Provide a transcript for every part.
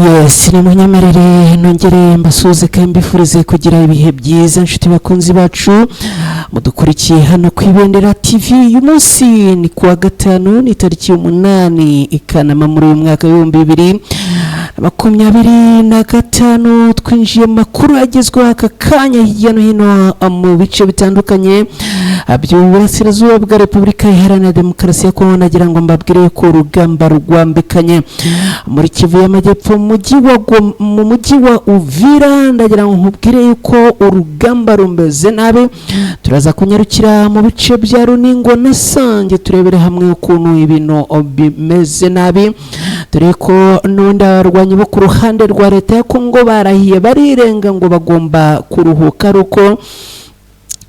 Yes, ni munyemerere nongere mbasuze kandi mbifurize kugira ibihe byiza inshuti bakunzi bacu mudukurikiye hano ku Ibendera TV. Uyu munsi ni kuwa gatanu, ni tariki 8 Ikanama muri uyu mwaka wa 2025. Twinjiye mu makuru agezweho aka kanya hirya no hino mu bice bitandukanye by'uburasirazuba bwa Repubulika Iharanira Demokarasi ya Kongo. Nagira ngo mbabwire ko urugamba rwambikanye muri Kivu y'Amajyepfo mu mujyi wa Uvira. Ndagira ngo nkubwire yuko urugamba rumeze nabi. Turaza kunyarukira mu bice bya Runingo na Sange turebere hamwe ukuntu ibintu bimeze nabi, dore ko n'undi abarwanyi bo ku ruhande rwa leta ya Kongo barahiye barirenga ngo bagomba kuruhuka, ruko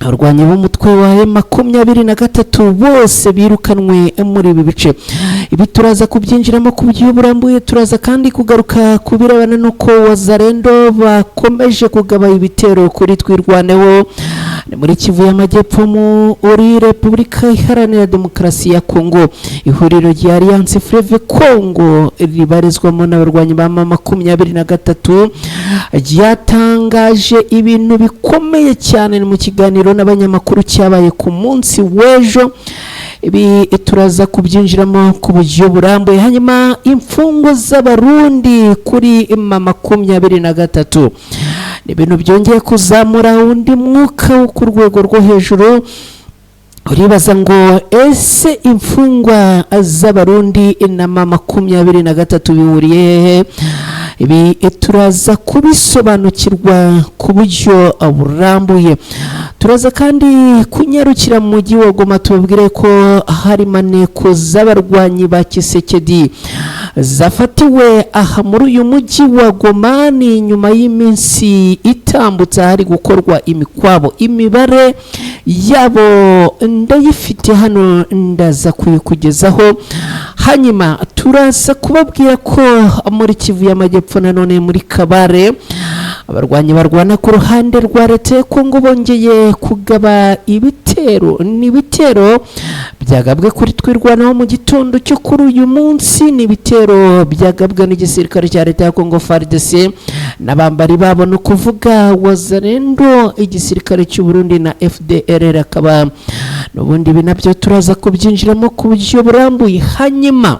abarwanyi b'umutwe wa M23 bose birukanwe muri ibi bice. Ibi turaza kubyinjiramo ku buryo burambuye. Turaza kandi kugaruka ku birebana n'uko Wazalendo bakomeje kugaba ibitero kuri Twirwaneho muri Kivu y'Amajyepfo muri Repubulika Iharanira Demokarasi ya Kongo. Ihuriro rya Alliance Fleuve Congo ribarizwamo n'abarwanyi ba M23 ryatangaje ibintu bikomeye cyane mu kiganiro n'abanyamakuru cyabaye ku munsi w'ejo. Ibi turaza kubyinjiramo ku buryo burambuye. Hanyuma imfungo z'abarundi kuri M23 ni ibintu byongeye kuzamura undi mwuka wo ku rwego rwo hejuru. Uribaza ngo ese imfungwa z'abarundi na M23 bihuriye hehe? Ibi turaza kubisobanukirwa ku buryo burambuye. Turaza kandi kunyarukira mu mujyi wa Goma tubabwire ko hari maneko z'abarwanyi ba Kisekedi zafatiwe aha muri uyu mujyi wa Goma. Ni nyuma y'iminsi itambutse hari gukorwa imikwabo. Imibare yabo ndayifite hano ndaza kuyikugezaho. Hanyuma turaza kubabwira ko muri Kivu y'Amajyepfo nanone muri Kabare abarwanyi barwana ku ruhande rwa leta ya Kongo bongeye kugaba ibitero. Ni ibitero byagabwe kuri Twirwaneho mu gitondo cyo kuri uyu munsi. Ni ibitero byagabwe n'igisirikare cya leta ya Kongo FARDC n'abambari babo, no kuvuga Wazalendo, igisirikare cy'u Burundi na FDLR. Akaba n'ubundi binabyo turaza kubyinjiramo ku buryo burambuye. Hanyuma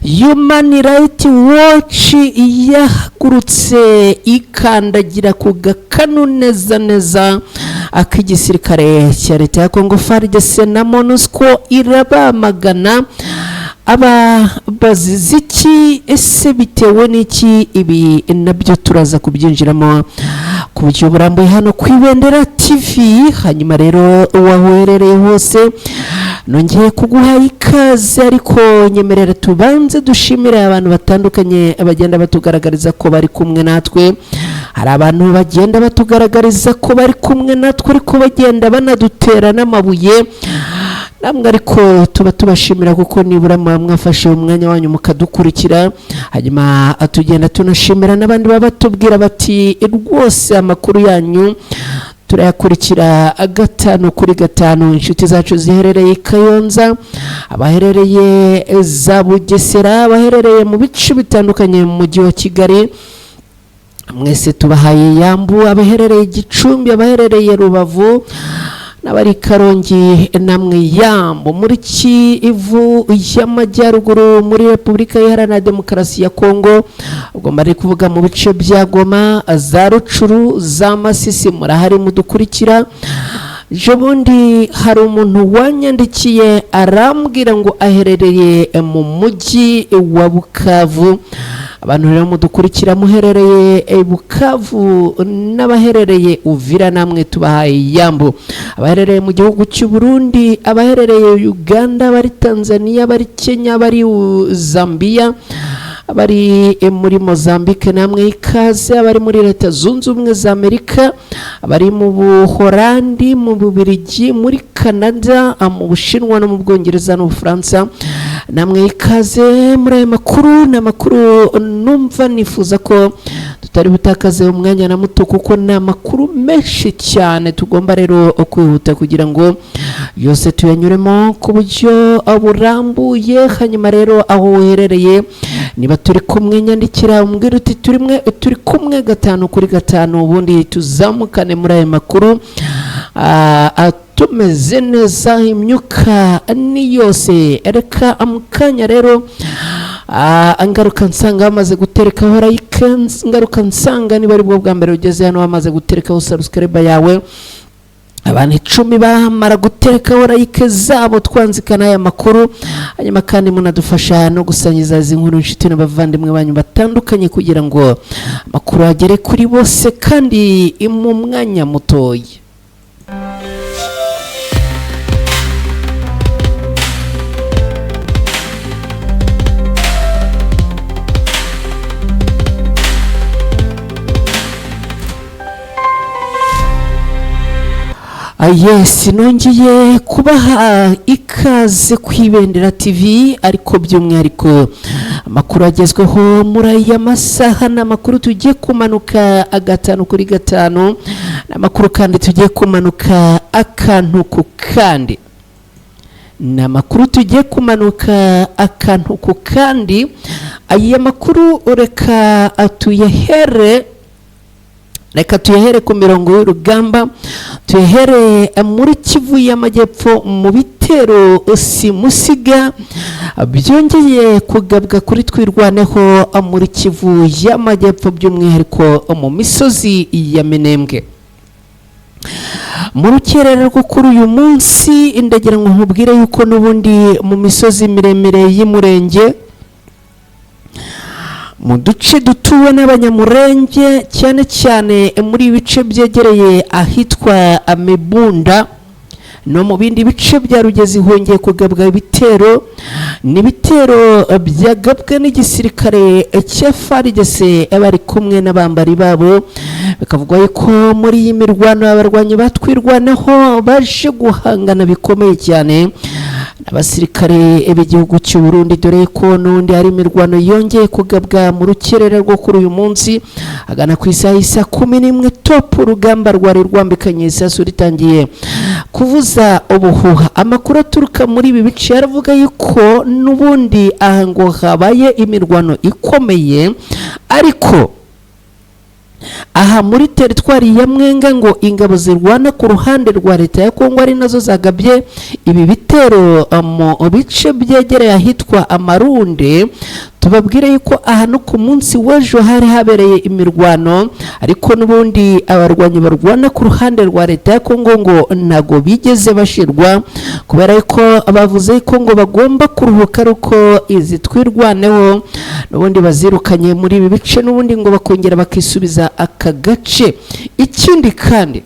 Human Rights Watch yahagurutse ikandagira ku gakanu neza ak'igisirikare cya leta ya Kongo FARDC na MONUSCO. Irabamagana abaziziki. Ese bitewe n'iki? Ibi nabyo turaza kubyinjiramo ku buryo burambuye hano ku Ibendera TV. Hanyuma rero waherereye hose nongeye kuguha ikaze, ariko nyemerera tubanze dushimire abantu batandukanye bagenda batugaragariza ko bari kumwe natwe. Hari abantu bagenda batugaragariza ko bari kumwe natwe ariko bagenda banadutera n'amabuye. Namwe ariko tuba tubashimira kuko nibura mwafashe umwanya wanyu mukadukurikira. Hanyuma atugenda tunashimira n'abandi baba batubwira bati rwose amakuru yanyu turayakurikira 5/5. Inshuti zacu ziherereye Kayonza, abaherereye za Bugesera, abaherereye mu bice bitandukanye mu mujyi wa Kigali, mwese tubahaye yambu. Abaherereye Gicumbi, abaherereye Rubavu n'abari Karongi, namwe yambu. Muri Kivu y'Amajyaruguru muri Repubulika Iharanira Demokarasi ya Kongo, ubwo mbari kuvuga mu bice bya Goma, za Rucuru, za Masisi, murahari mudukurikira. Jobundi hari umuntu wanyandikiye arambwira ngo aherereye mu mujyi wa Bukavu. Abantu rero mudukurikira muherereye Bukavu n'abaherereye Uvira, namwe tubahaye yambo. Abaherereye mu gihugu cy'u Burundi, abaherereye Uganda, bari Tanzania, bari Kenya, bari Zambia, abari muri Mozambique, namwe ikaze. Abari muri Leta Zunze Ubumwe za Amerika, abari mu Buholandi, mu Bubiligi, muri Canada, mu Bushinwa no mu Bwongereza no mu Bufaransa, namwe ikaze muri aya makuru. N'amakuru numva nifuza ko tutari butakaze umwanya na muto kuko ni amakuru menshi cyane tugomba rero kwihuta kugira ngo yose tuyanyuremo ku buryo burambuye. Hanyuma rero aho uherereye niba turi kumwe nyandikira umbwira uti turi kumwe 5 kuri 5 ubundi tuzamukane muri aya makuru tumeze neza imyuka ni yose. Reka amukanya rero ngaruka nsanga bamaze guterekaho like, ngaruka nsanga niba ari bwo bwa mbere ugeze hano bamaze guterekaho subscribe yawe. Abantu 10 bamara guterekaho like zabo twanzikana aya makuru, hanyuma kandi munadufasha no gusangiza izi nkuru inshuti n'abavandimwe banyu batandukanye kugira ngo amakuru agere kuri bose kandi mu mwanya mutoya. Yes, nongeye kubaha ikaze kwibendera TV, ariko by'umwihariko amakuru agezweho muri aya masaha n'amakuru tugiye kumanuka 5 kuri 5 n'amakuru kandi tugiye kumanuka akantu ku kandi n'amakuru tugiye kumanuka akantu ku kandi. Aya makuru reka tuyahere ku mirongo y'urugamba, tuyahere muri Kivu y'Amajyepfo mu bitero simusiga byongeye kugabwa kuri twirwaneho muri Kivu y'Amajyepfo by'umwihariko mu misozi ya Minembwe. Mu rukerera rwo kuri uyu munsi ndagira ngo nkubwire yuko n'ubundi mu misozi miremire y'Umurenge, mu duce dutuwe n'abanyamurenge cyane cyane muri ibice byegereye ahitwa Amebunda no mu bindi bice bya Rugezi hongeye kugabwa ibitero, n'ibitero byagabwe n'igisirikare cya FARDC bari kumwe n'abambari babo. Bikavugwa yuko muri iyi mirwano abarwanyi batwirwanaho baje guhangana bikomeye cyane n'abasirikare b'igihugu cy'u Burundi, dore ko n'undi hari imirwano yongeye kugabwa mu rukerera rwo kuri uyu munsi agana ku isaha 11 top. Urugamba rwari rwambikanye isasu ritangiye kuvuza ubuhuha. Amakuru aturuka muri ibi bice yaravuga yuko n'ubundi aha ngo habaye imirwano ikomeye, ariko aha muri teritwari ya Mwenga ngo ingabo zirwana ku ruhande rwa leta ya Kongo ari nazo zagabye ibi bitero mu bice byegereye ahitwa Amarunde. Tubabwire yuko aha no ku munsi w'ejo hari habereye imirwano, ariko n'ubundi abarwanyi barwana ku ruhande rwa leta ya Kongo ngo nago bigeze bashirwa, kubera yuko bavuze ko ngo bagomba kuruhuka ruko izi twirwaneho n'ubundi bazirukanye muri ibi bice, n'ubundi ngo bakongera bakisubiza aka gace. Ikindi kandi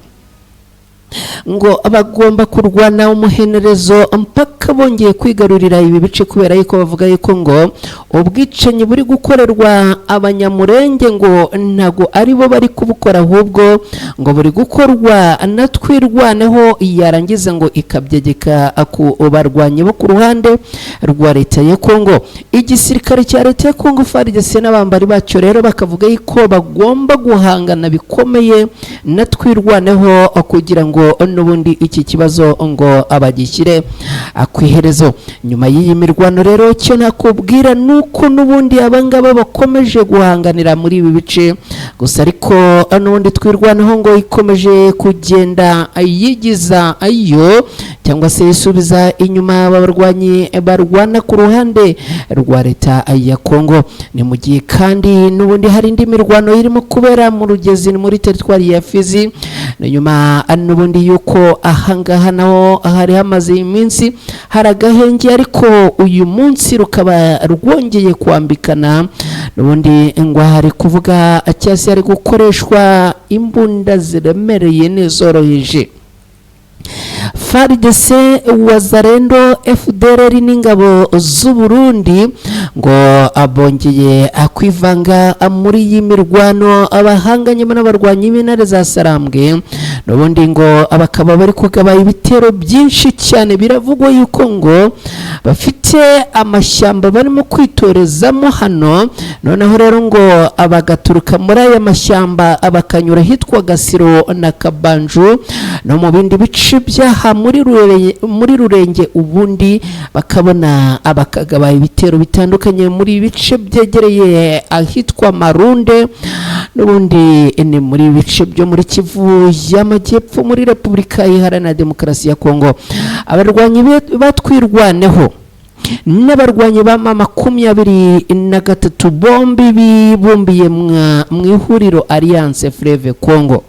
ngo bagomba kurwana umuhenerezo mpaka bongeye kwigarurira ibi bice, kubera yuko bavuga yuko ngo ubwicanyi buri gukorerwa abanyamurenge ngo ntago ari bo bari kubukora, ahubwo ngo buri gukorwa na twirwaneho yarangiza ngo ikabyegeka ku barwanyi bo ku ruhande rwa leta ya Kongo. Igisirikare cya leta ya Kongo FARDC n'abambari bacyo rero bakavuga yuko bagomba guhangana bikomeye na twirwaneho kugira ngo n'ubundi iki kibazo ngo abagishyire akwiherezo. Nyuma y'iyi mirwano rero cyo nakubwira nuko n'ubundi abangaba bakomeje guhanganira muri ibi bice gusa, ariko n'ubundi twirwanaho ngo ikomeje kugenda yigiza ayo cyangwa se isubiza inyuma abarwanyi barwana ku ruhande rwa leta ya Kongo. Ni mu gihe kandi n'ubundi hari indi mirwano irimo kubera mu Rugezi muri teritwari ya Fizi, nyuma n'ubundi yuko ahangaha naho hari hamaze iminsi hari agahenge, ariko uyu munsi rukaba rwongeye kwambikana. N'ubundi ngo hari kuvuga cyase hari gukoreshwa imbunda ziremereye n'izoroheje. FARDC, Wazalendo, FDLR n'ingabo z'u Burundi ngo abongeye akwivanga muri iyi mirwano abahanganye n'abarwanyi b'intare za Sarambwe, n'ubundi ngo abakaba bari kugaba ibitero byinshi cyane. Biravugwa yuko ngo bafite amashyamba barimo kwitorezamo hano, noneho rero ngo abagaturuka muri aya mashyamba bakanyura hitwa Gasiro na Kabanju no mu bindi bice by'aha muri Rurenge, ubundi bakabona abakagaba ibitero bitandukanye muri bice byegereye ahitwa Marunde, n'ubundi ni muri bice byo muri Kivu y'Amajyepfo muri Repubulika Iharanira Demokarasi ya Kongo. Abarwanyi batwirwaneho n'abarwanyi ba M23 bombi bibumbiye mu ihuriro Alliance Fleuve Congo,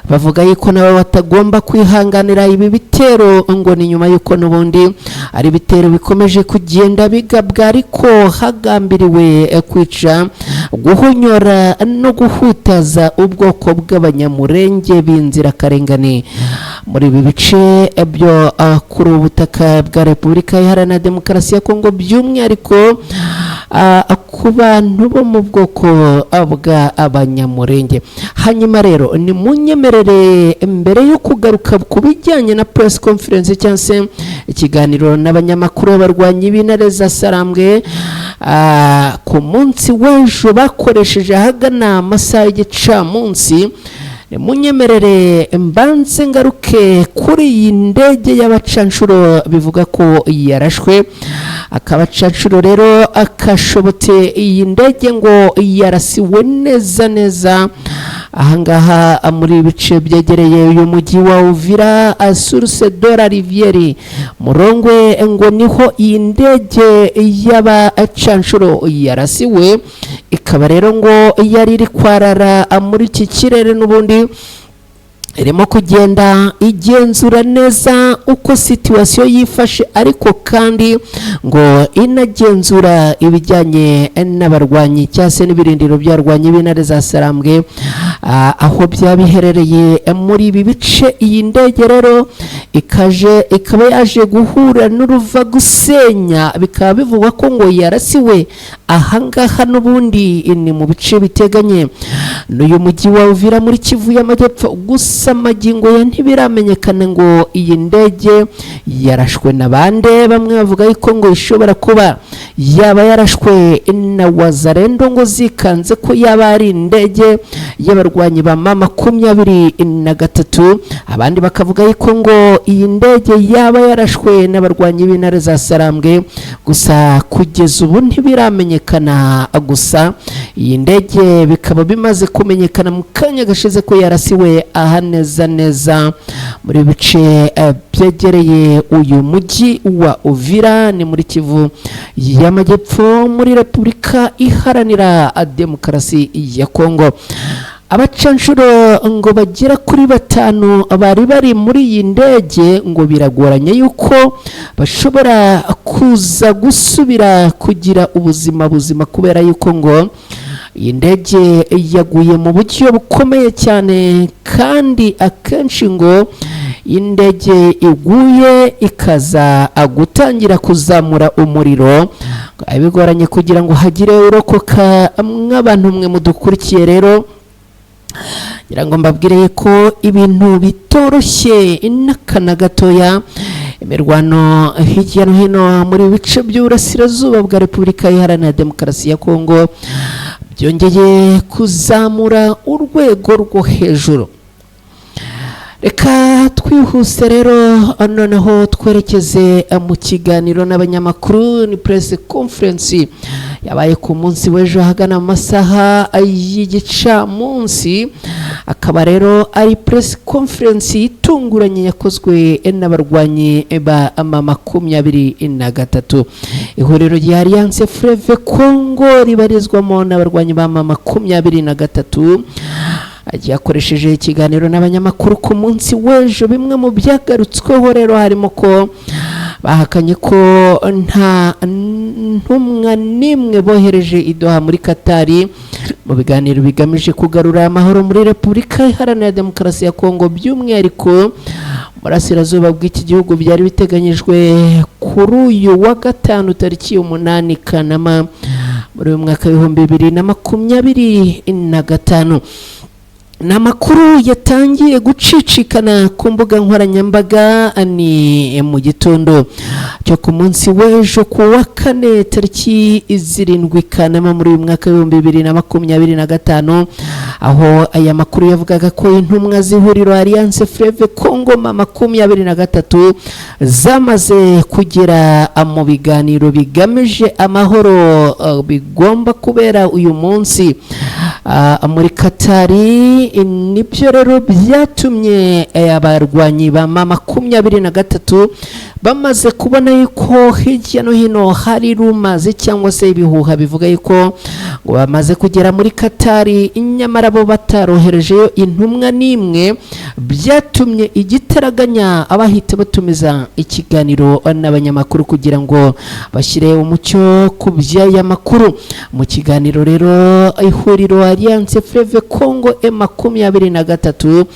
bavuga yuko nabo batagomba kwihanganira ibi bitero, ngo ni nyuma yuko n'ubundi ari bitero bikomeje kugenda bigabwa ariko hagambiriwe kwica, guhunyora no guhutaza ubwoko bw'abanyamurenge b'inzirakarengane muri ibi bice byo kuri ubutaka bwa Repubulika Iharanira Demokarasi ya Kongo, by'umwihariko ku bantu bo mu bwoko bwa abanyamurenge. Hanyuma rero ni munyemerere mbere yo kugaruka ku bijyanye na press conference cyangwa se ikiganiro n'abanyamakuru b'abarwanyi b'intare za Sarambwe ku munsi w'ejo bakoresheje ahagana amasaha y'igicamunsi, munyemerere mbanze ngaruke kuri iyi ndege y'abacanshuro bivuga ko yarashwe. Akabacanshuro rero akashobotse iyi ndege ngo yarasiwe neza ahangaha muri bice byegereye uyu mujyi wa Uvira, Source de la Rivière Murongwe, ngo niho iyi ndege y'abacanshuro yarasiwe. Ikaba rero ngo yari iri kwarara muri iki kirere, n'ubundi irimo kugenda igenzura neza uko situwasiyo yifashe, ariko kandi ngo inagenzura ibijyanye n'abarwanyi cyangwa se n'ibirindiro by'abarwanyi b'intare za Sarambwe aho byabiherereye muri ibi bice. Iyi ndege rero ikaba yaje guhura n'uruva gusenya, bikaba bivugwa ko ngo yarasiwe ahangaha n'ubundi ni mu bice biteganye n'uyu mujyi wa Uvira muri Kivu y'Amajyepfo. Gusa magingo ya ntibiramenyekana ngo iyi ndege yarashwe na bande. Bamwe bavuga yuko ngo ishobora kuba yaba yarashwe na Wazalendo, ngo zikanze ko yaba ari indege y'abarwanyi ba M23. Abandi bakavuga yuko ngo iyi ndege yaba yarashwe n'abarwanyi b'intare za Sarambwe, gusa kugeza ubu ntibiramenyekana. Gusa iyi ndege bikaba bimaze kumenyekana mu kanya gashize ko yarasiwe aha neza muri bice byegereye uyu mujyi wa Uvira, ni muri Kivu y'Amajyepfo muri Repubulika Iharanira Demokarasi ya Kongo. Abacanshuro ngo bagera kuri 5 bari muri iyi ndege, ngo biragoranye yuko bashobora kuza gusubira kugira ubuzima kubera yuko ngo iyi ndege yaguye mu buryo bukomeye cyane, kandi akenshi ngo indege iguye ikaza gutangira kuzamura umuriro, bigoranye kugira ngo hagire urokoka. Mw'abantu mwe mudukurikiye rero, ngira ngo mbabwire ko ibintu bitoroshye n'akana gatoya. Imirwano hirya no hino muri bice by'uburasirazuba bwa Repubulika Iharanira Demokarasi ya Kongo byongeye kuzamura urwego rwo hejuru. Reka twihuse rero noneho twerekeze mu kiganiro n'abanyamakuru. Ni press conference yabaye ku munsi w'ejo hagana mu masaha y'igicamunsi, akaba rero ari press conference itunguranye yakozwe n'abarwanyi ba M23. Ihuriro rya Alliance Fleuve Congo ribarizwamo n'abarwanyi ba M23 yakoresheje ikiganiro n'abanyamakuru ku munsi w'ejo. Bimwe mu byagarutsweho rero harimo ko bahakanye ko nta ntumwa nimwe bohereje idoha muri Katari mu biganiro bigamije kugarura amahoro muri Repubulika Iharanira Demokarasi ya Kongo, by'umwihariko burasirazuba bw'iki gihugu. Byari biteganyijwe kuri uyu wa gatanu tariki 8 Kanama muri uyu mwaka 2025. n'amakuru yatangiye gucicikana ku mbuga nkoranyambaga ni mu gitondo cyo ku munsi w'ejo ku wa kane tariki 7 Kanama muri uyu mwaka wa 2025, aho aya makuru yavugaga ko intumwa z'ihuriro Alliance Fleuve Congo 23 zamaze kugera mu biganiro bigamije amahoro bigomba kubera uyu munsi muri Katari. Nibyo rero byatumye abarwanyi ba 23 bamaze kubona yuko hirya no hino hari rumaze cyangwa se ibihuha bivuga yuko ngo bamaze kugera muri Katari, nyamara bo bataroherejeyo intumwa n'imwe, byatumye igitaraganya abahita batumiza ikiganiro n'abanyamakuru kugira ngo bashyire umucyo ku by'aya makuru. Mu kiganiro rero ihuriro Alliance Fleuve Congo 23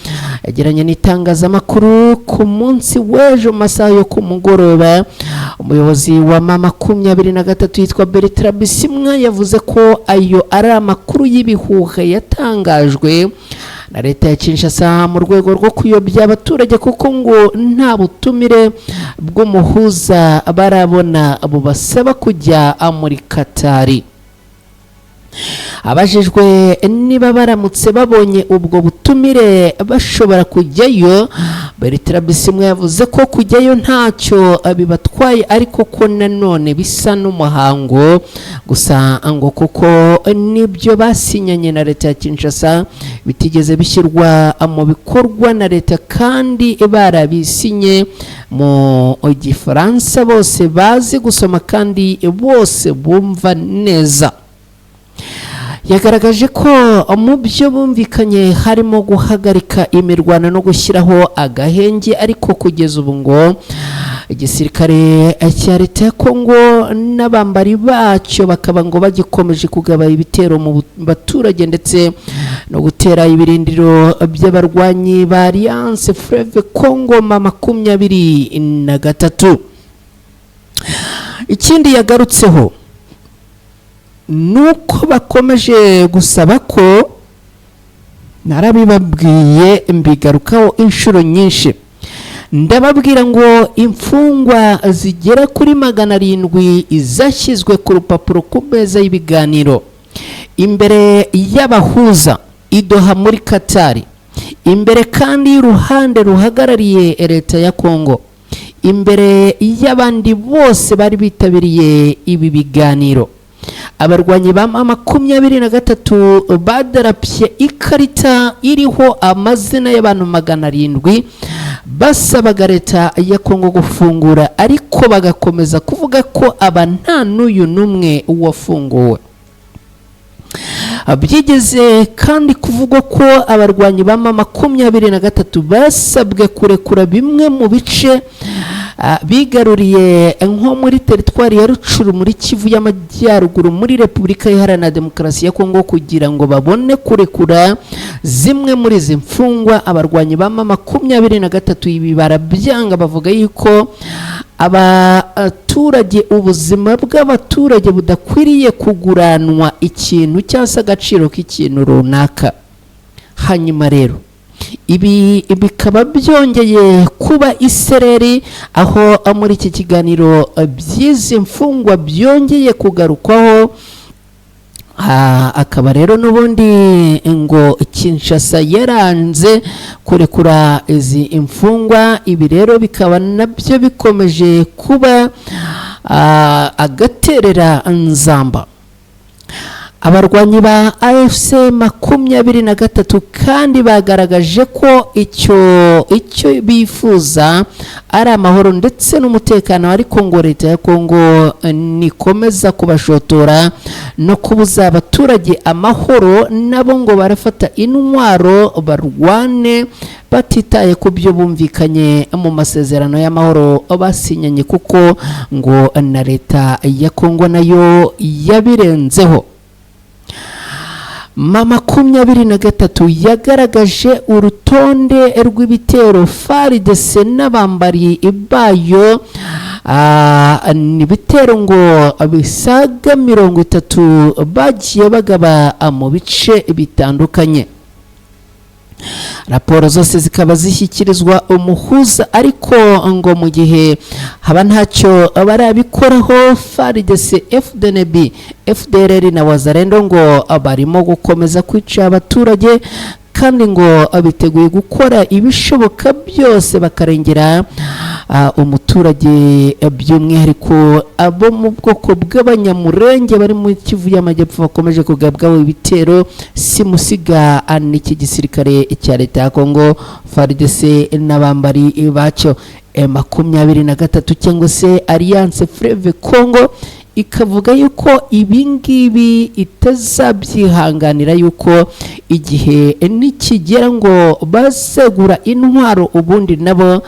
yagiranye n'itangazamakuru ku munsi w'ejo masaha yo ku mugoroba. Umuyobozi wa 23 yitwa Bertrand Bisimwa yavuze ko ayo ari amakuru y'ibihuha yatangajwe na leta ya Kinshasa mu rwego rwo kuyobya abaturage, kuko ngo nta butumire bw'umuhuza barabona bubasaba kujya muri Katari. Abajijwe niba baramutse babonye ubwo butumire bashobora kujyayo, Bertrand Bisimwa yavuze ko kujyayo ntacyo bibatwaye, ariko ko nanone bisa n'umuhango gusa ngo kuko nibyo basinyanye na leta ya Kinshasa bitigeze bishyirwa mu bikorwa na leta, kandi barabisinye mu Gifaransa, bose bazi gusoma kandi bose bumva neza. Yagaragaje ko mu byo bumvikanye harimo guhagarika imirwano no gushyiraho agahenge, ariko kugeza ubu ngo igisirikare cya leta ya Kongo n'abambari bacyo bakaba ngo bagikomeje kugaba ibitero mu baturage ndetse no gutera ibirindiro by'abarwanyi ba Alliance Fleuve Congo 23. Ikindi yagarutseho nuko bakomeje gusaba ko, narabibabwiye mbigarukaho inshuro nyinshi, ndababwira ngo imfungwa zigera kuri 700 izashyizwe ku rupapuro ku meza y'ibiganiro imbere y'abahuza Idoha muri Katari, imbere kandi y'uruhande ruhagarariye leta ya Kongo, imbere y'abandi bose bari bitabiriye ibi biganiro. Abarwanyi ba 23 badarapye ikarita iriho amazina y'abantu 700 basabaga leta ya Kongo gufungura, ariko bagakomeza kuvuga ko aba nta n'uyu n'umwe wafunguwe. Byigeze kandi kuvugwa ko abarwanyi ba 23 basabwe kurekura bimwe mu bice bigaruriye nko muri teritwari ya Rucuru muri Kivu y'Amajyaruguru muri Repubulika Iharanira Demokarasi ya Kongo, kugira ngo babone kurekura zimwe muri izi mfungwa. Abarwanyi ba 23 ibi barabyanga, bavuga yuko abaturage, ubuzima bw'abaturage budakwiriye kuguranwa ikintu cyangwa se agaciro k'ikintu runaka. Hanyuma rero ibi bikaba byongeye kuba isereri, aho muri iki kiganiro by'izi mfungwa byongeye kugarukwaho. Akaba rero n'ubundi ngo Kinshasa yaranze kurekura izi imfungwa. Ibi rero bikaba nabyo bikomeje kuba agaterera nzamba. Abarwanyi ba AFC 23 kandi bagaragaje ko icyo bifuza ari amahoro ndetse n'umutekano, ariko ngo leta ya Kongo nikomeza kubashotora no kubuza abaturage amahoro, nabo ngo barafata intwaro barwane batitaye ku byo bumvikanye mu masezerano y'amahoro basinyanye, kuko ngo na leta ya Kongo nayo yabirenzeho. 23 yagaragaje urutonde rw'ibitero FARDC n'abambari bayo, ni bitero ngo bisaga 30 bagiye bagaba mu bice bitandukanye. raporo zose zikaba zishyikirizwa umuhuza ariko ngo mu gihe haba ntacyo barabikoraho FARDC, FDNB, FDLR na Wazalendo ngo barimo gukomeza kwica abaturage kandi ngo biteguye gukora ibishoboka byose bakarengera umuturage by'umwihariko abo mu bwoko bw'abanyamurenge bari mu Kivu y'Amajyepfo bakomeje kugabwaho ibitero simusiga n'iki gisirikare cya leta ya Kongo FARDC n'abambari bacyo M23 cyangwa se Alliance Fleuve Congo ikavuga yuko ibingibi itazabyihanganira yuko igihe nikigera ngo basegura intwaro ubundi nabo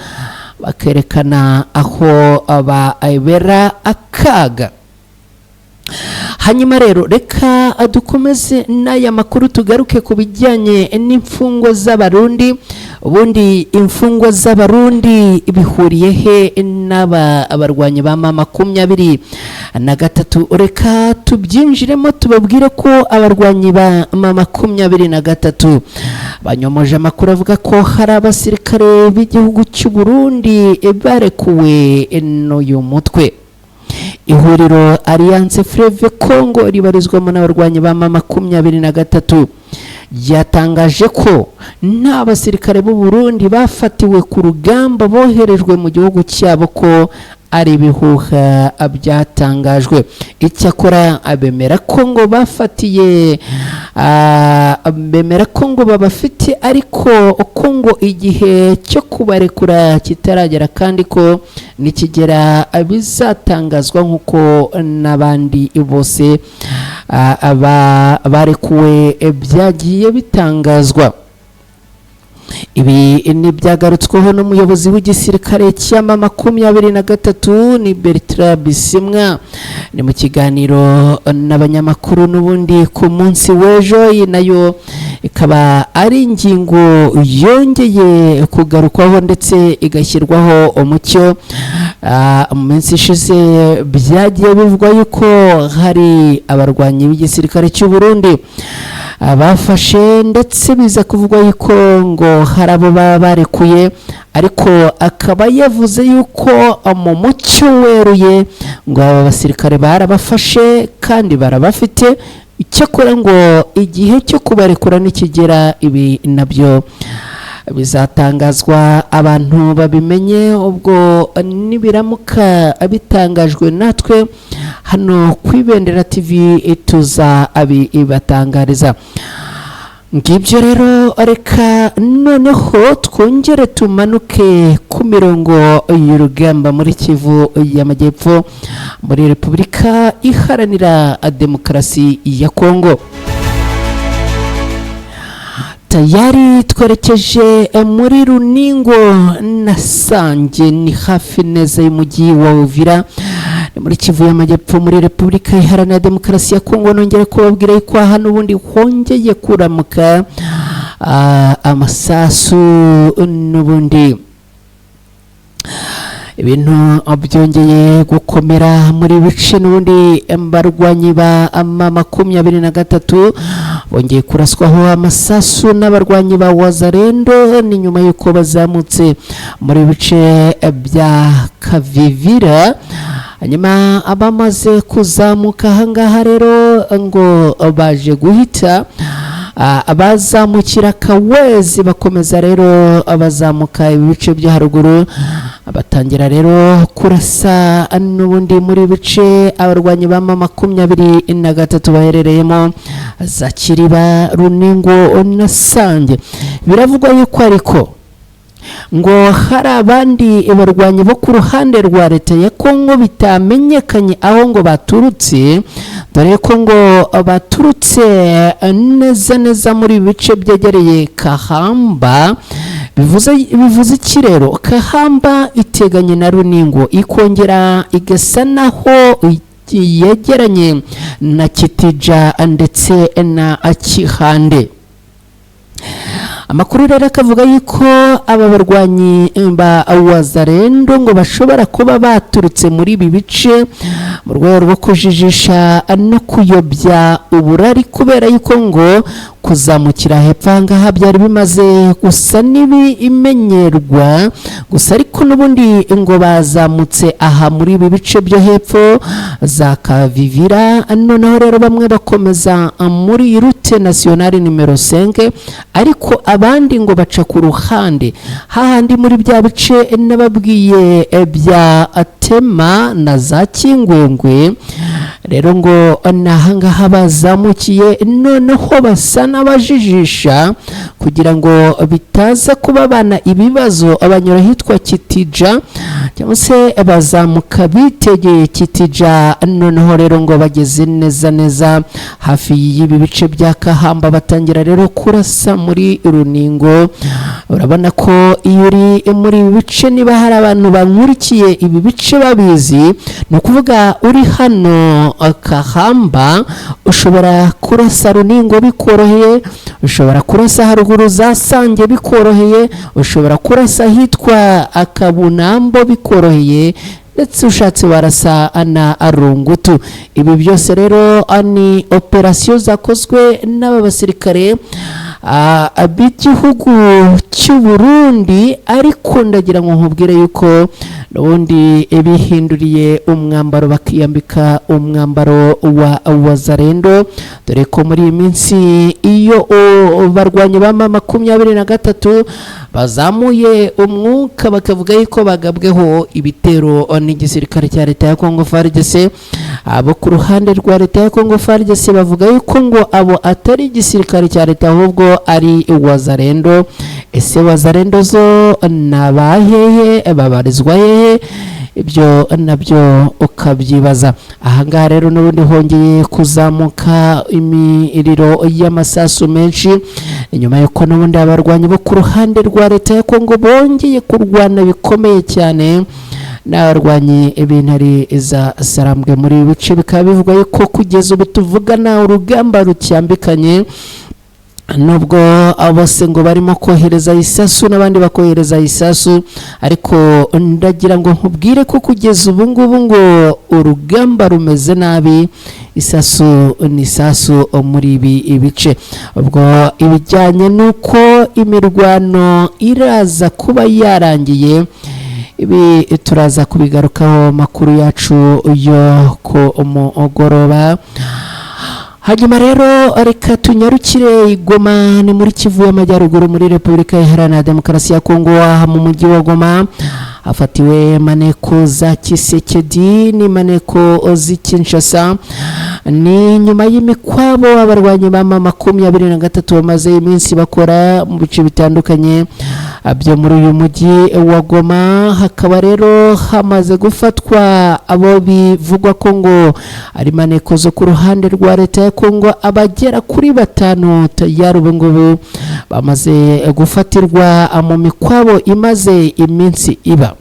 bakerekana aho ababera akaga. Hanyuma rero reka dukomeze n'aya makuru tugaruke ku bijyanye n'imfungwa z'abarundi. Ubundi imfungwa z'abarundi bihuriye he n'abarwanyi ba M23? Reka tubyinjiremo tubabwire ko abarwanyi ba M23 banyomoje amakuru avuga ko hari abasirikare b'igihugu cy'u Burundi barekuwe n'uyu mutwe. Ihuriro Alliance Fleuve Congo ribarizwamo n'abarwanyi ba M23 yatangaje ko nta basirikare b'u Burundi bafatiwe ku rugamba boherejwe mu gihugu cyabo ko ari ibihuha byatangajwe. Icyakora abemera ko ngo bafatiye bemera ko ngo babafite ariko ko ngo igihe cyo kubarekura kitaragera kandi ko nikigera bizatangazwa nk'uko n'abandi bose barekuwe byagiye bitangazwa. Ibi ni byagarutsweho n'umuyobozi w'igisirikare cya M23 ni Bertrand Bisimwa ni mu kiganiro n'abanyamakuru n'ubundi ku munsi w'ejo. nayo ikaba ari ingingo yongeye kugarukwaho ndetse igashyirwaho umucyo. Mu minsi ishize byagiye bivugwa yuko hari abarwanyi b'igisirikare cy'u Burundi bafashe ndetse biza kuvugwa yuko ngo hari abo barekuye ariko akaba yavuze yuko mu mucyo weruye ngo aba basirikare barabafashe kandi barabafite. Icyakora ngo igihe cyo kubarekura nikigera ibi nabyo bizatangazwa abantu babimenye. Ubwo nibiramuka bitangajwe natwe hano ku Ibendera TV tuza abibatangariza. Ngibyo rero reka noneho twongere tumanuke ku mirongo y'urugamba muri Kivu y'Amajyepfo muri Repubulika Iharanira Demokarasi ya Kongo. Tayari twerekeje muri Runingo na Sange ni hafi neza y'umujyi wa Uvira muri Kivu y'Amajyepfo muri Repubulika Iharanira Demokarasi ya Kongo. Nongere kubabwira ko hano ubundi hongeye kuramuka amasasu n'ubundi ibintu byongeye gukomera muri bice n'ubundi barwanyi ba M23 bongeye kuraswaho amasasu n'abarwanyi ba Wazalendo ni nyuma yuko bazamutse muri bice bya Kavivira. Hanyuma abamaze kuzamuka ahangaha rero ngo baje guhita abazamukira Kawezi bakomeza rero abazamuka ibice byo haruguru batangira rero kurasa n'ubundi muri bice abarwanyi ba M23 baherereyemo za Kiriba, Runingo na Sange. Biravugwa yuko ariko ngo hari abandi barwanyi bo ku ruhande rwa leta ya Kongo bitamenyekanye aho ngo baturutse, dore ko ngo baturutse neza muri bice byegereye Kahamba. bivuze iki rero? Kahamba iteganye na Runingo ikongera igasa naho yegeranye na Kitija ndetse na Kihande. amakuru rero akavuga yuko aba barwanyi ba Wazalendo ngo bashobora kuba baturutse muri ibi bice mu rwego rwo kujijisha no kuyobya uburari, kubera yuko ngo kuzamukira hepfo ahangaha byari bimaze gusa n'ibimenyerwa gusa, ariko n'ubundi ngo bazamutse aha muri ibi bice byo hepfo za Kavivira, noneho rero bamwe bakomeza muri route nationale nimero 5, ariko abandi ngo baca ku ruhande hahandi muri bya bice n'ababwiye bya Tema na za Kingwengwe. Rero ngo nahangaha bazamukiye, noneho basa n'abajijisha kugira ngo bitaza kubabana ibibazo, abanyura hitwa Kitija cyangwa se bazamuka bitegeye Kitija, noneho rero ngo bageze neza hafi y'ibi bice bya Kahamba batangira rero kurasa muri Runingo. Urabona ko iyo uri muri ibi bice, niba hari abantu bankurikiye ibi bice babizi, ni ukuvuga uri hano Kahamba ushobora kurasa Runingo bikoroheye, ushobora kurasa haruguru za Sange bikoroheye, ushobora kurasa hitwa Akabunambo bikoroheye, ndetse ushatse warasa na Arungutu. Ibi byose rero ni operasiyo zakozwe n'aba basirikare b'igihugu cy'u Burundi, ariko ndagira ngo nkubwire yuko n'ubundi bihinduriye umwambaro bakiyambika umwambaro wa Wazalendo, dore ko muri iyi minsi iyo barwanya ba 23 bazamuye umwuka bakavuga yuko bagabweho ibitero n'igisirikare cya leta ya Congo FARDC. Abo ku ruhande rwa leta ya Congo FARDC bavuga yuko ngo abo atari igisirikare cya leta ahubwo ari Wazalendo. Ese Wazalendo zo nabahehe, babarizwa hehe? Ibyo nabyo ukabyibaza. Ahangaha rero n'ubundi hongeye kuzamuka imiriro y'amasasu menshi, inyuma yuko n'ubundi abarwanyi bo ku ruhande rwa leta ya Congo bongeye kurwana bikomeye cyane n'abarwanyi b'intare za Sarambwe. Muri ibi bice bikaba bivuga yuko kugeza ubu tuvugana urugamba rucyambikanye, nubwo bose ngo barimo kohereza isasu n'abandi bakohereza isasu, ariko ndagira ngo nkubwire ko kugeza ubu ngubu ngo urugamba rumeze nabi, isasu n'isasu muri ibi bice. Ubwo ibijyanye n'uko imirwano iraza kuba yarangiye, ibi turaza kubigarukaho makuru yacu yo ku mugoroba. Hanyuma rero reka tunyarukire i Goma, ni muri Kivu y'Amajyaruguru muri Repubulika Iharanira Demokarasi ya Kongo. Mu mujyi wa Goma hafatiwe maneko za Kisekedi ni maneko z'Kinshasa. Ni nyuma y'imikwabo abarwanyi ba 23 bamaze iminsi bakora mu bice bitandukanye byo muri uyu mujyi wa Goma. Hakaba rero hamaze gufatwa abo bivugwa ko ngo ari maneko zo ku ruhande rwa leta ya Kongo, abagera kuri 5 tayari ubu ngubu bamaze gufatirwa mu mikwabo imaze iminsi iba.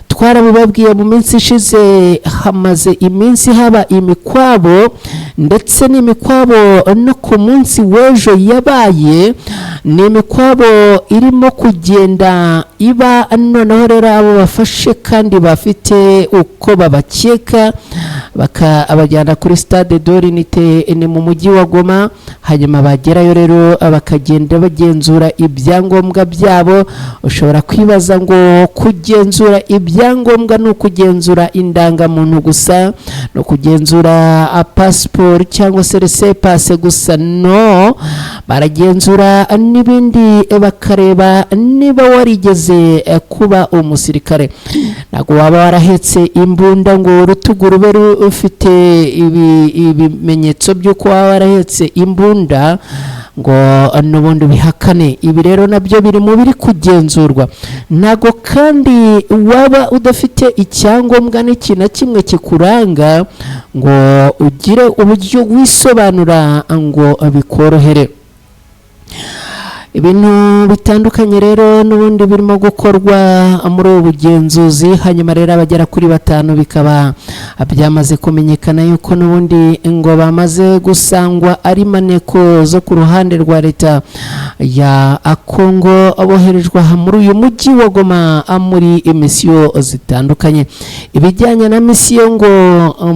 Twarabibabwiye mu minsi ishize, hamaze iminsi haba imikwabo, ndetse n'imikwabo no ku munsi w'ejo yabaye ni imikwabo irimo kugenda iba. Noneho rero abo bafashe kandi bafite uko babakeka bakabajyana kuri Stade de l'Unité ni mu mujyi wa Goma. Hanyuma bagerayo rero bakagenda bagenzura ibyangombwa byabo. Ushobora kwibaza ngo kugenzura ibyangombwa ni ukugenzura indangamuntu gusa, no kugenzura passport cyangwa se laissez-passer gusa? No, baragenzura n'ibindi, bakareba niba warigeze kuba umusirikare. Ntabwo waba warahetse imbunda ngo urutugu rube rufite ibimenyetso by'uko waba warahetse imbunda ngo n'ubundi bihakane. Ibi rero nabyo biri mu biri kugenzurwa. Ntago kandi waba udafite icyangombwa n'iki na kimwe kikuranga ngo ugire uburyo wisobanura ngo bikorohere. ibintu bitandukanye rero n'ubundi birimo gukorwa muri ubu bugenzuzi. Hanyuma rero abagera kuri 5 bikaba byamaze kumenyekana yuko n'ubundi ngo bamaze gusangwa ari maneko zo ku ruhande rwa leta ya Kongo aboherejwe muri uyu mujyi wa Goma muri emisiyo zitandukanye. Ibijyanye na misiyo ngo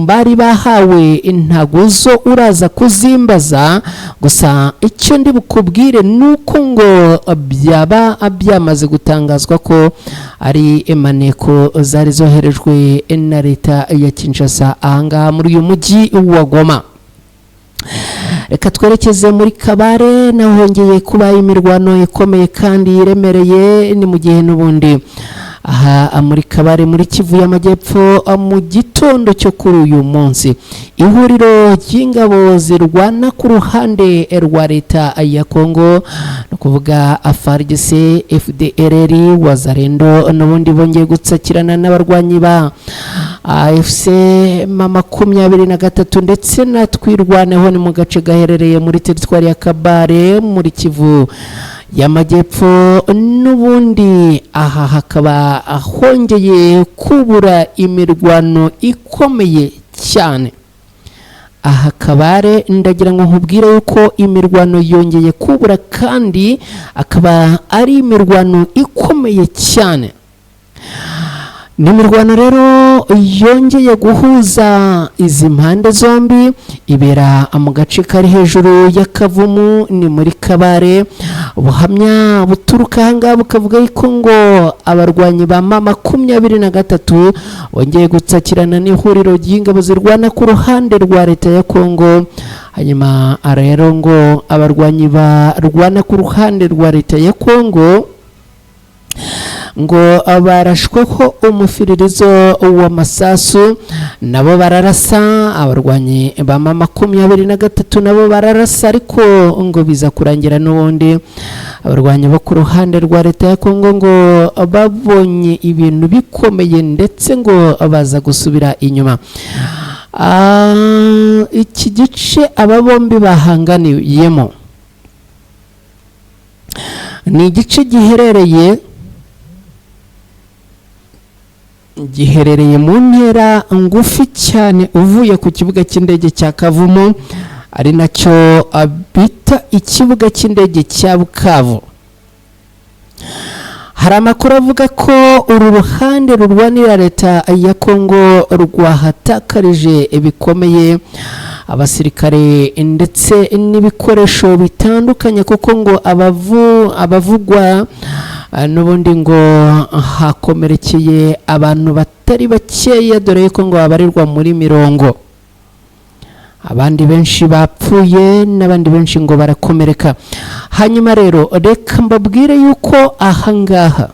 bari bahawe intaguzo uraza kuzimbaza, gusa icyo ndi bukubwire nuko ngo byaba byamaze gutangazwa ko ari emaneko zari zoherejwe na leta ya Kinshasa ahangaha muri uyu mujyi wa Goma. Reka twerekeze muri Kabare, naho hongeye kuba imirwano ikomeye kandi iremereye. Ni mu gihe n'ubundi aha muri Kabare muri Kivu y'Amajyepfo mu gitondo cyo kuri uyu munsi, ihuriro ry'ingabo zirwana ku ruhande rwa leta ya Kongo, no kuvuga FARDC, FDLR, Wazalendo n'ubundi bongeye gutsakirana n'abarwanyi ba AFC M23 ndetse na Twirwaneho ni mu gace gaherereye muri teritwari ya Kabare muri Kivu y'Amajyepfo. N'ubundi aha hakaba hongeye kubura imirwano ikomeye cyane. Aha Kabare ndagira ngo nkubwire yuko imirwano yongeye kubura kandi akaba ari imirwano ikomeye cyane. Ni imirwano rero yongeye guhuza izi mpande zombi, ibera mu gace kari hejuru ya Kavumu ni muri Kabare. Ubuhamya buturuka ahangaha bukavuga yuko ngo abarwanyi ba M23 bongeye gutsakirana n'ihuriro ry'ingabo zirwana ku ruhande rwa leta ya Kongo. Hanyuma rero ngo abarwanyi barwana ku ruhande rwa leta ya Kongo ngo barashweho umufiririzo w'amasasu, nabo bararasa. Abarwanyi ba M23 nabo bararasa, ariko ngo biza kurangira n'ubundi abarwanyi bo ku ruhande rwa leta ya Kongo ngo babonye ibintu bikomeye ndetse ngo baza gusubira inyuma. Iki gice aba bombi bahanganiyemo ni igice giherereye mu ntera ngufi cyane uvuye ku kibuga cy'indege cya Kavumu, ari nacyo bita ikibuga cy'indege cya Bukavu. Hari amakuru avuga ko uru ruhande rurwanira leta ya Kongo rwahatakarije bikomeye abasirikare ndetse n'ibikoresho bitandukanye, kuko ngo abavugwa n'ubundi ngo hakomerekeye abantu batari bakeya, dore ko ngo babarirwa muri 100. Abandi benshi bapfuye n'abandi benshi ngo barakomereka. Hanyuma rero reka mbabwire yuko ahangaha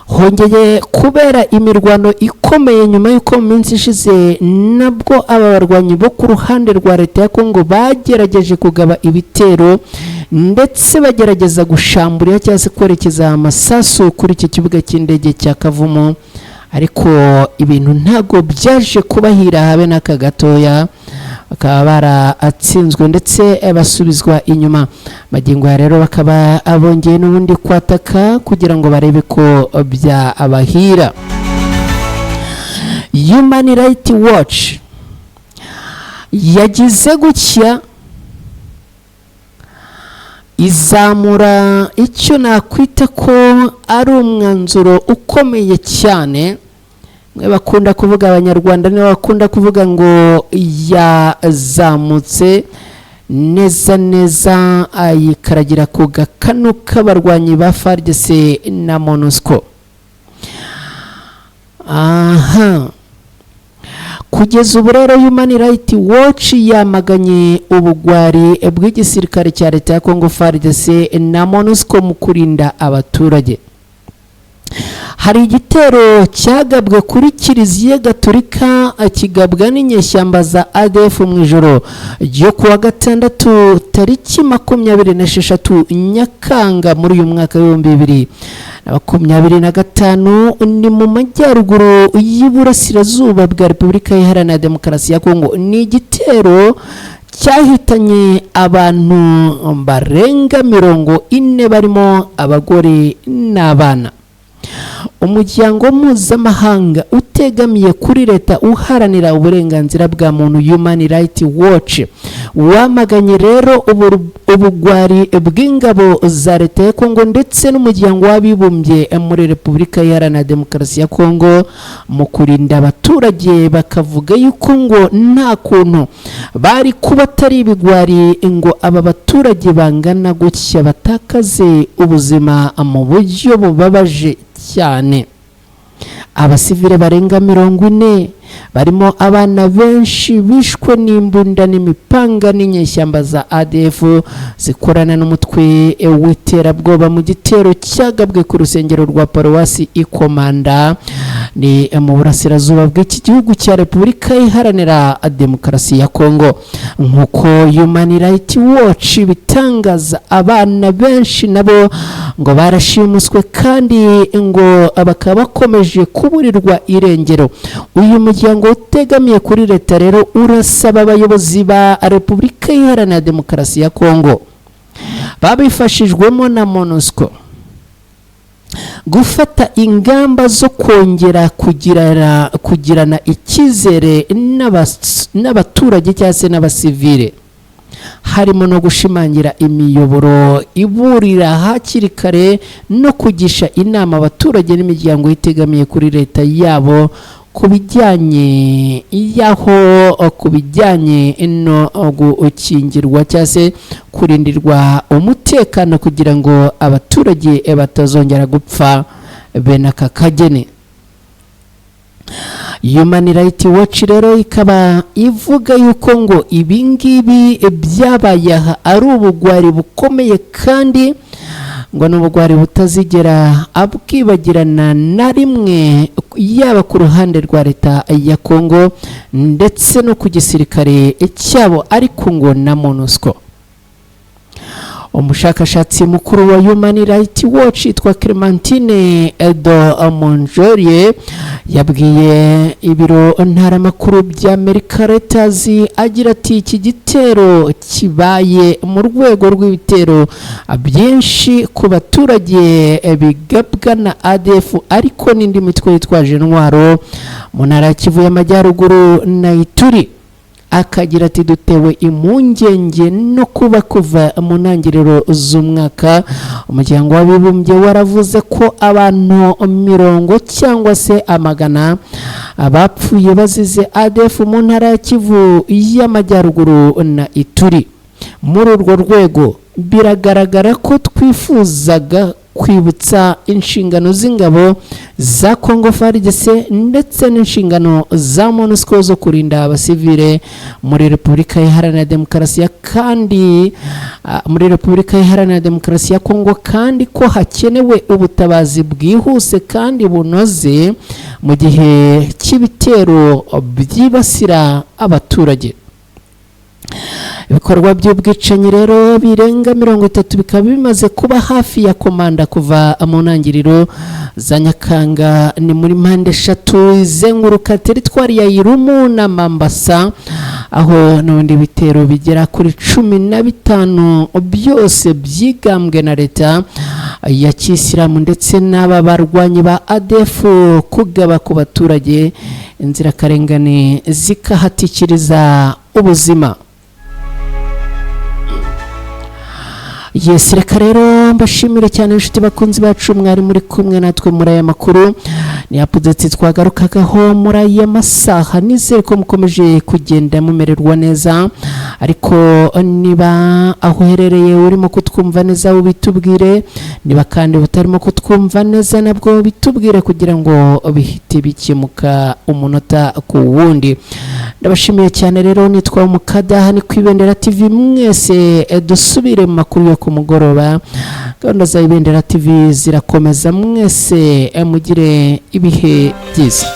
hongeye kubera imirwano ikomeye nyuma y'uko mu minsi ishize nabwo aba barwanyi bo ku ruhande rwa leta ya Kongo bagerageje kugaba ibitero ndetse bagerageza gushambura cyangwa se kwerekeza amasasu kuri iki kibuga cy'indege cya Kavumu, ariko ibintu ntago byaje kubahira habe n'aka gatoya, bakaba baratsinzwe ndetse basubizwa inyuma. Magingo ya rero bakaba abongeye n'ubundi kwataka kugira ngo barebe ko byabahira. Human Rights Watch yagize gutya izamura icyo nakwita ko ari umwanzuro ukomeye cyane. Bakunda kuvuga abanyarwanda nibo bakunda kuvuga ngo yazamutse neza ayikaragira ku gakanu k'abarwanyi ba FARDC na MONUSCO. Kugeza ubu rero Human Rights Watch yamaganye ubugwari bw'igisirikare cya leta ya Kongo FARDC na MONUSCO mu kurinda abaturage. Hari igitero cyagabwe kuri Kiliziya Gatolika kigabwa n'inyeshyamba za ADF mu ijoro ryo kuwa 6 tariki 26 Nyakanga muri uyu mwaka wa 2025 ni mu majyaruguru y'Iburasirazuba bwa Repubulika Iharanira Demokarasi ya Kongo. Ni igitero cyahitanye abantu barenga 40 barimo abagore n'abana. Umuryango mpuzamahanga utegamiye kuri leta uharanira uburenganzira bwa muntu Human Rights Watch wamaganye rero ubugwari bw'ingabo za leta ya Kongo ndetse n'umuryango w'abibumbye muri Repubulika Iharanira Demokarasi ya Kongo mu kurinda abaturage, bakavuga yuko ngo nta kuntu bari kuba atari ibigwari ngo aba baturage bangana gutya batakaze ubuzima mu buryo bubabaje cyane. Abasivile barenga 40 barimo abana benshi bishwe n'imbunda n'imipanga n'inyeshyamba za ADF zikorana n'umutwe w'iterabwoba mu gitero cyagabwe ku rusengero rwa Paruwasi Ikomanda ni mu burasirazuba bw'iki gihugu cya Repubulika Iharanira Demokarasi ya Kongo. Nkuko Human Rights Watch bitangaza, abana benshi nabo ngo barashimuswe kandi ngo bakaba bakomeje kuburirwa irengero. Uyu muryango utegamiye kuri leta rero urasaba abayobozi ba Repubulika Iharanira Demokarasi ya Kongo babifashijwemo na MONUSCO gufata ingamba zo kongera kugirana icyizere n'abaturage cyangwa se n'abasivile, harimo no gushimangira imiyoboro iburira hakiri kare no kugisha inama abaturage n'imiryango itegamiye kuri leta yabo kubijyanye no gukingirwa cyangwa se kurindirwa umutekano kugira ngo abaturage batazongera gupfa bene aka kageni. Human Rights Watch rero ikaba ivuga yuko ngo ibingibi byabaye ari ubugwari bukomeye kandi ngo n'ubugwari butazigera abwibagirana na rimwe, yaba ku ruhande rwa leta ya Kongo ndetse no ku gisirikare cyabo, ariko ngo na MONUSCO. Umushakashatsi mukuru wa Human Rights Watch yitwa Clementine Edo Monjorie yabwiye ibiro ntaramakuru bya America Reuters agira ati iki gitero kibaye mu rwego rw'ibitero byinshi ku baturage bigabwa na ADF ariko n'indi mitwe yitwaje intwaro mu ntara ya Kivu y'Amajyaruguru na Ituri. Akagira ati dutewe impungenge no kuba kuva mu ntangiriro z'umwaka umuryango w'abibumbye waravuze ko abantu 100 cyangwa se amagana abapfuye bazize ADF mu ntara ya Kivu y'Amajyaruguru na Ituri. Muri urwo rwego biragaragara ko twifuzaga kwibutsa inshingano z'ingabo za Congo FARDC ndetse n'inshingano za MONUSCO zo kurinda abasivile muri Repubulika Iharanira Demokarasi ya Kongo, kandi ko hakenewe ubutabazi bwihuse kandi bunoze mu gihe cy'ibitero byibasira abaturage. Ibikorwa by'ubwicanyi rero birenga 30 bikaba bimaze kuba hafi ya Komanda kuva mu ntangiriro za Nyakanga ni muri mpande 3 izenguruka teritwari ya Irumu na Mambasa, aho n'ubundi bitero bigera kuri 15 byose byigambwe na leta ya Kisilamu ndetse n'aba barwanyi ba ADF kugaba ku baturage inzirakarengane zikahatikiriza ubuzima. Yes, reka rero mbashimire cyane inshuti bakunzi bacu mwari muri kumwe natwe muri aya makuru ni update twagarukagaho muri aya masaha. Nizere ko mukomeje kugenda mumererwa neza, ariko niba aho herereye urimo kutwumva neza ubitubwire, niba kandi utarimo kutwumva neza nabwo bitubwire kugira ngo bihite bikemuka umunota ku wundi. Ndabashimiye cyane rero, nitwa Mukadaha ni kwibendera TV. Mwese dusubire mu makuru yo ku mugoroba. Gahunda za Ibendera TV zirakomeza, mwese mugire ibihe byiza.